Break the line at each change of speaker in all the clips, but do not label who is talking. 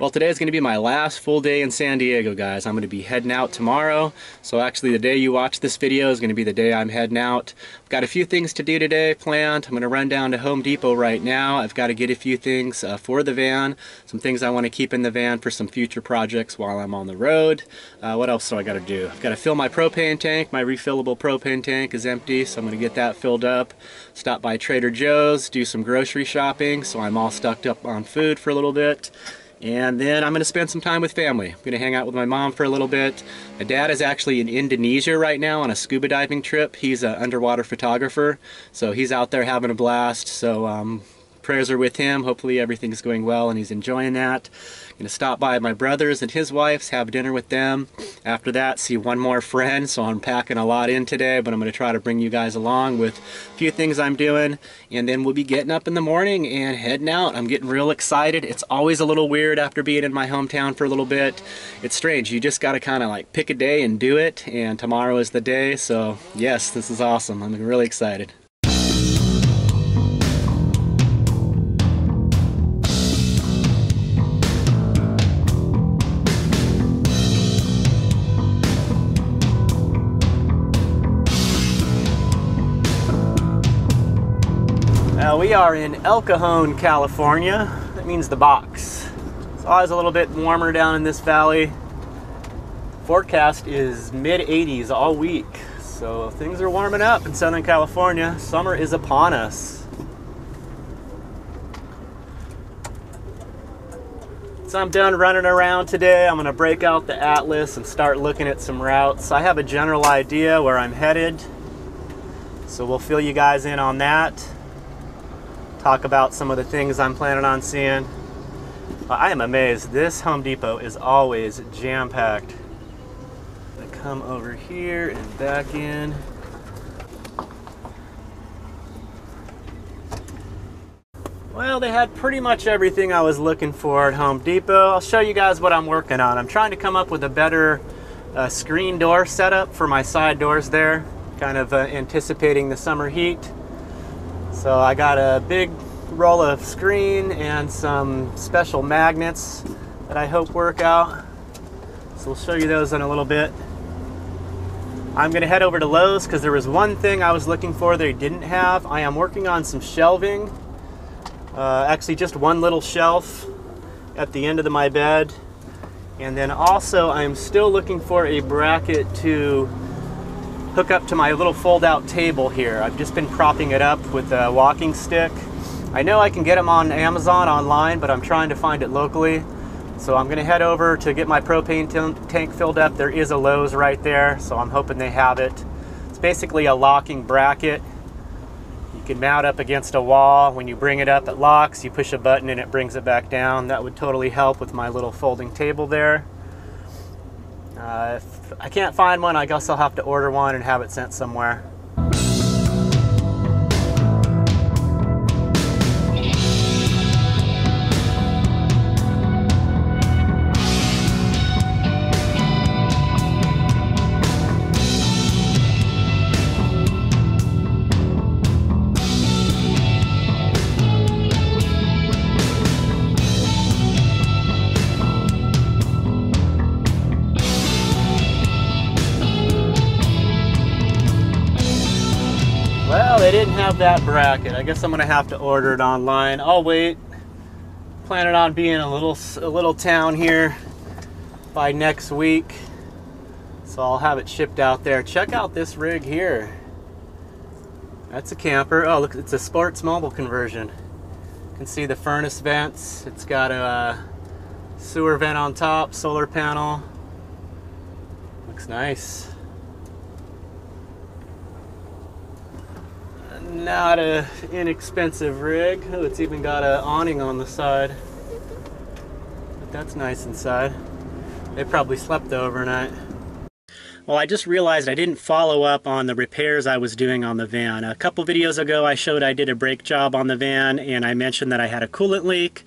Well, today is going to be my last full day in San Diego, guys. I'm going to be heading out tomorrow. So actually the day you watch this video is going to be the day I'm heading out. I've got a few things to do today planned. I'm going to run down to Home Depot right now. I've got to get a few things for the van. Some things I want to keep in the van for some future projects while I'm on the road. What else do I got to do? I've got to fill my propane tank. My refillable propane tank is empty, so I'm going to get that filled up. Stop by Trader Joe's, do some grocery shopping so I'm all stocked up on food for a little bit. And then I'm going to spend some time with family. I'm going to hang out with my mom for a little bit. My dad is actually in Indonesia right now on a scuba diving trip. He's an underwater photographer, so he's out there having a blast. So prayers are with him. Hopefully everything's going well and he's enjoying that. I'm going to stop by my brothers and his wives, have dinner with them. After that, see one more friend. So I'm packing a lot in today, but I'm going to try to bring you guys along with a few things I'm doing. And then we'll be getting up in the morning and heading out. I'm getting real excited. It's always a little weird after being in my hometown for a little bit. It's strange. You just got to kind of like pick a day and do it. And tomorrow is the day. So yes, this is awesome. I'm really excited. We are in El Cajon, California. That means the box. It's always a little bit warmer down in this valley. Forecast is mid-80s all week, so things are warming up in Southern California. Summer is upon us. So I'm done running around today. I'm gonna break out the atlas and start looking at some routes. I have a general idea where I'm headed, so we'll fill you guys in on that. Talk about some of the things I'm planning on seeing. I am amazed. This Home Depot is always jam-packed. I come over here and back in. Well, they had pretty much everything I was looking for at Home Depot. I'll show you guys what I'm working on. I'm trying to come up with a better screen door setup for my side doors there, kind of anticipating the summer heat. So I got a big roll of screen and some special magnets that I hope work out. So we'll show you those in a little bit. I'm going to head over to Lowe's because there was one thing I was looking for they didn't have. I am working on some shelving. Actually just one little shelf at the end of my bed. And then also I am still looking for a bracket to hook up to my little fold-out table here. I've just been propping it up with a walking stick. I know I can get them on Amazon online, but I'm trying to find it locally. So I'm gonna head over to get my propane tank filled up. There is a Lowe's right there, so I'm hoping they have it. It's basically a locking bracket. You can mount up against a wall. When you bring it up, it locks. You push a button and it brings it back down. That would totally help with my little folding table there. If I can't find one, I guess I'll have to order one and have it sent somewhere. They didn't have that bracket. I guess I'm gonna have to order it online. I'll wait. Planning on being a little town here by next week, so I'll have it shipped out there. Check out this rig here. That's a camper. Oh, look, it's a sports mobile conversion. You can see the furnace vents. It's got a sewer vent on top, solar panel. Looks nice. Not an inexpensive rig. Oh, it's even got an awning on the side. But that's nice inside. They probably slept there overnight. Well, I just realized I didn't follow up on the repairs I was doing on the van. A couple videos ago I showed I did a brake job on the van and I mentioned that I had a coolant leak.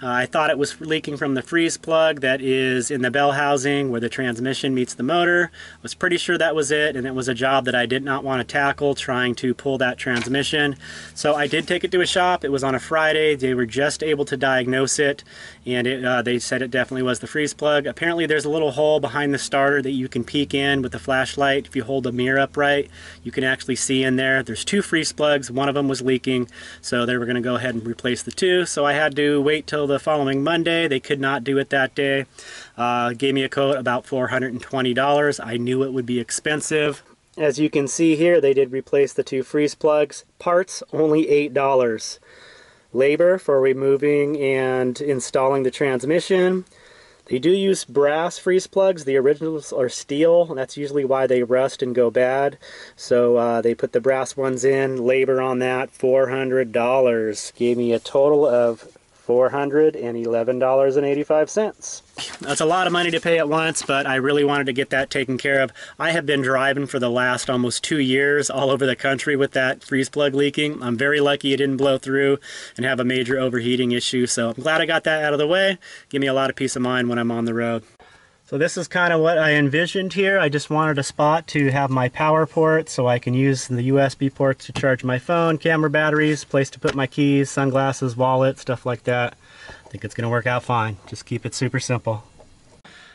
I thought it was leaking from the freeze plug that is in the bell housing where the transmission meets the motor. I was pretty sure that was it, and it was a job that I did not want to tackle, trying to pull that transmission. So I did take it to a shop. It was on a Friday. They were just able to diagnose it, and they said it definitely was the freeze plug. Apparently there's a little hole behind the starter that you can peek in with the flashlight. If you hold the mirror upright, you can actually see in there. There's two freeze plugs. One of them was leaking, so they were going to go ahead and replace the two. So I had to wait till the following Monday. They could not do it that day. Gave me a quote about $420. I knew it would be expensive. As you can see here, they did replace the two freeze plugs. Parts, only $8. Labor for removing and installing the transmission. They do use brass freeze plugs. The originals are steel. That's usually why they rust and go bad. So they put the brass ones in. Labor on that, $400. Gave me a total of $411.85. That's a lot of money to pay at once, but I really wanted to get that taken care of. I have been driving for the last almost 2 years all over the country with that freeze plug leaking. I'm very lucky it didn't blow through and have a major overheating issue, so I'm glad I got that out of the way. Give me a lot of peace of mind when I'm on the road. So this is kind of what I envisioned here. I just wanted a spot to have my power port so I can use the USB ports to charge my phone, camera batteries, place to put my keys, sunglasses, wallet, stuff like that. I think it's going to work out fine. Just keep it super simple.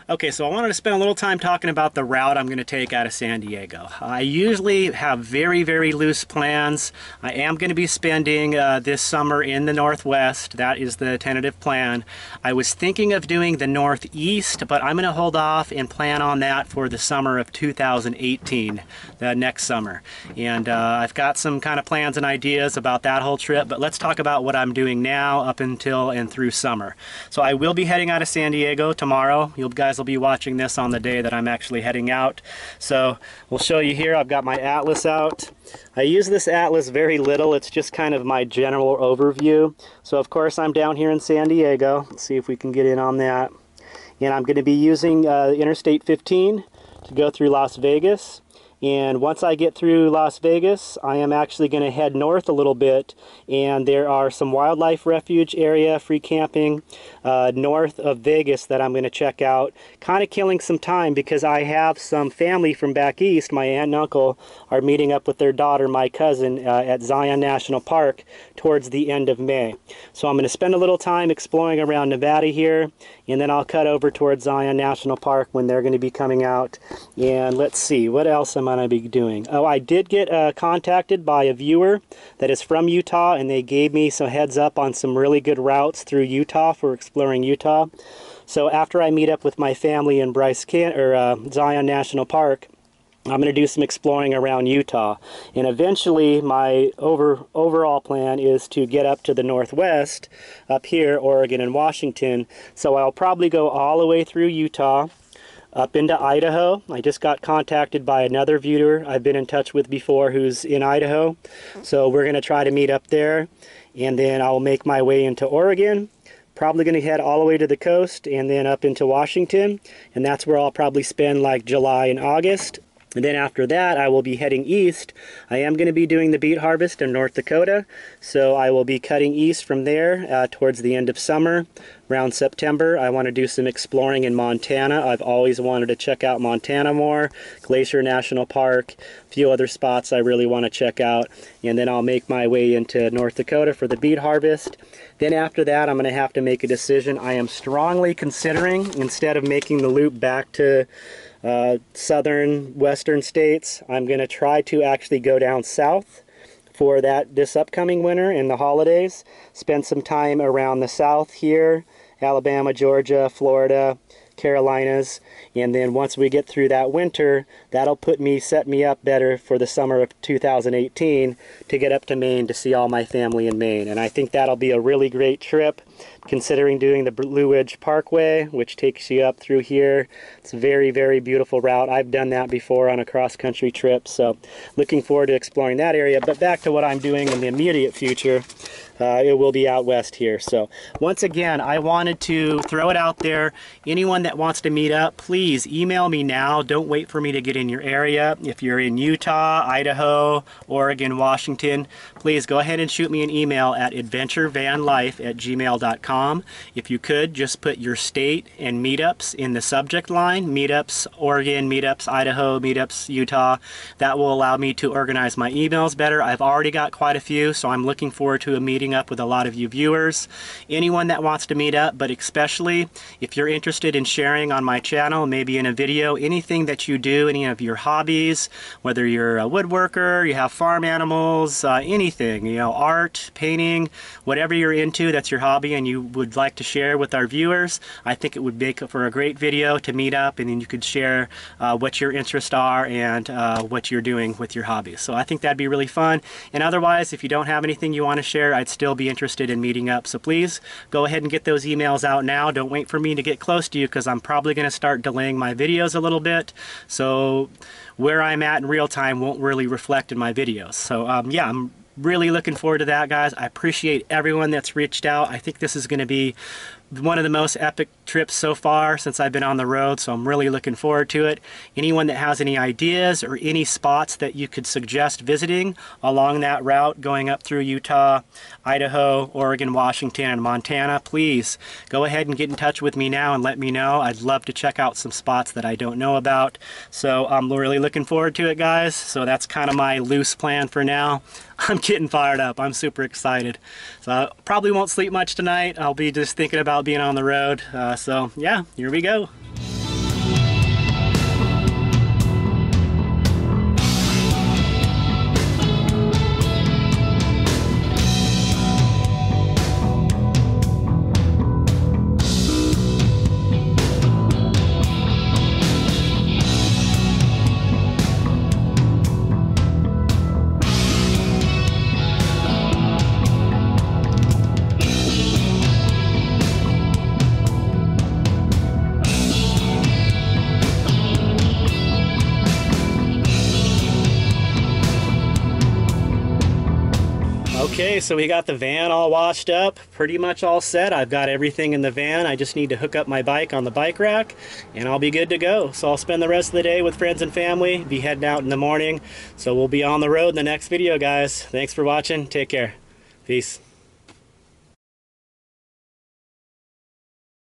Okay, so I wanted to spend a little time talking about the route I'm going to take out of San Diego. I usually have very, very loose plans. I am going to be spending this summer in the Northwest. That is the tentative plan. I was thinking of doing the Northeast, but I'm going to hold off and plan on that for the summer of 2018, the next summer. And I've got some kind of plans and ideas about that whole trip, but let's talk about what I'm doing now up until and through summer. So I will be heading out of San Diego tomorrow. You guys will be watching this on the day that I'm actually heading out. So we'll show you here. I've got my atlas out. I use this atlas very little. It's just kind of my general overview. So of course I'm down here in San Diego. Let's see if we can get in on that. And I'm going to be using Interstate 15 to go through Las Vegas. And once I get through Las Vegas, I am actually going to head north a little bit, and there are some wildlife refuge area, free camping, north of Vegas that I'm going to check out. Kind of killing some time because I have some family from back east. My aunt and uncle are meeting up with their daughter, my cousin, at Zion National Park towards the end of May. So I'm going to spend a little time exploring around Nevada here, and then I'll cut over towards Zion National Park when they're going to be coming out. And let's see, what else am I going to be doing? Oh, I did get contacted by a viewer that is from Utah, and they gave me some heads up on some really good routes through Utah for exploring Utah. So after I meet up with my family in Zion National Park, I'm going to do some exploring around Utah, and eventually my overall plan is to get up to the Northwest, up here, Oregon and Washington. So I'll probably go all the way through Utah, up into Idaho. I just got contacted by another viewer I've been in touch with before who's in Idaho. So we're going to try to meet up there, and then I'll make my way into Oregon. Probably going to head all the way to the coast and then up into Washington, and that's where I'll probably spend like July and August. And then after that, I will be heading east. I am going to be doing the beet harvest in North Dakota, so I will be cutting east from there towards the end of summer. Around September, I want to do some exploring in Montana. I've always wanted to check out Montana more. Glacier National Park, a few other spots I really want to check out. And then I'll make my way into North Dakota for the beet harvest. Then after that, I'm going to have to make a decision. I am strongly considering, instead of making the loop back to southern western states, I'm going to try to actually go down south for this upcoming winter and the holidays. Spend some time around the south here, Alabama, Georgia, Florida, Carolinas, and then once we get through that winter, that'll set me up better for the summer of 2018 to get up to Maine to see all my family in Maine. And I think that'll be a really great trip, considering doing the Blue Ridge Parkway, which takes you up through here. It's a very, very beautiful route. I've done that before on a cross-country trip, so looking forward to exploring that area. But back to what I'm doing in the immediate future. It will be out west here. So once again, I wanted to throw it out there. Anyone that wants to meet up, please email me now. Don't wait for me to get in your area. If you're in Utah, Idaho, Oregon, Washington, please go ahead and shoot me an email at adventurevanlife@gmail.com. If you could, just put your state and meetups in the subject line. Meetups Oregon, meetups Idaho, meetups Utah. That will allow me to organize my emails better. I've already got quite a few, so I'm looking forward to a meeting up with a lot of you viewers. Anyone that wants to meet up, but especially if you're interested in sharing on my channel, maybe in a video, anything that you do, any of your hobbies, whether you're a woodworker, you have farm animals, anything, you know, art, painting, whatever you're into that's your hobby and you would like to share with our viewers, I think it would make for a great video to meet up, and then you could share what your interests are and what you're doing with your hobbies. So I think that'd be really fun. And otherwise, if you don't have anything you want to share, I'd still be interested in meeting up. So please go ahead and get those emails out now. Don't wait for me to get close to you, because I'm probably going to start delaying my videos a little bit. So where I'm at in real time won't really reflect in my videos. So yeah, I'm really looking forward to that, guys. I appreciate everyone that's reached out. I think this is going to be one of the most epic trips so far since I've been on the road, so I'm really looking forward to it. Anyone that has any ideas or any spots that you could suggest visiting along that route going up through Utah, Idaho, Oregon, Washington, and Montana, please go ahead and get in touch with me now and let me know. I'd love to check out some spots that I don't know about. So I'm really looking forward to it, guys. So that's kind of my loose plan for now. I'm getting fired up. I'm super excited. So I probably won't sleep much tonight. I'll be just thinking about being on the road. So yeah, here we go. Okay, so we got the van all washed up, pretty much all set. I've got everything in the van. I just need to hook up my bike on the bike rack and I'll be good to go. So I'll spend the rest of the day with friends and family, be heading out in the morning. So we'll be on the road in the next video, guys. Thanks for watching. Take care. Peace.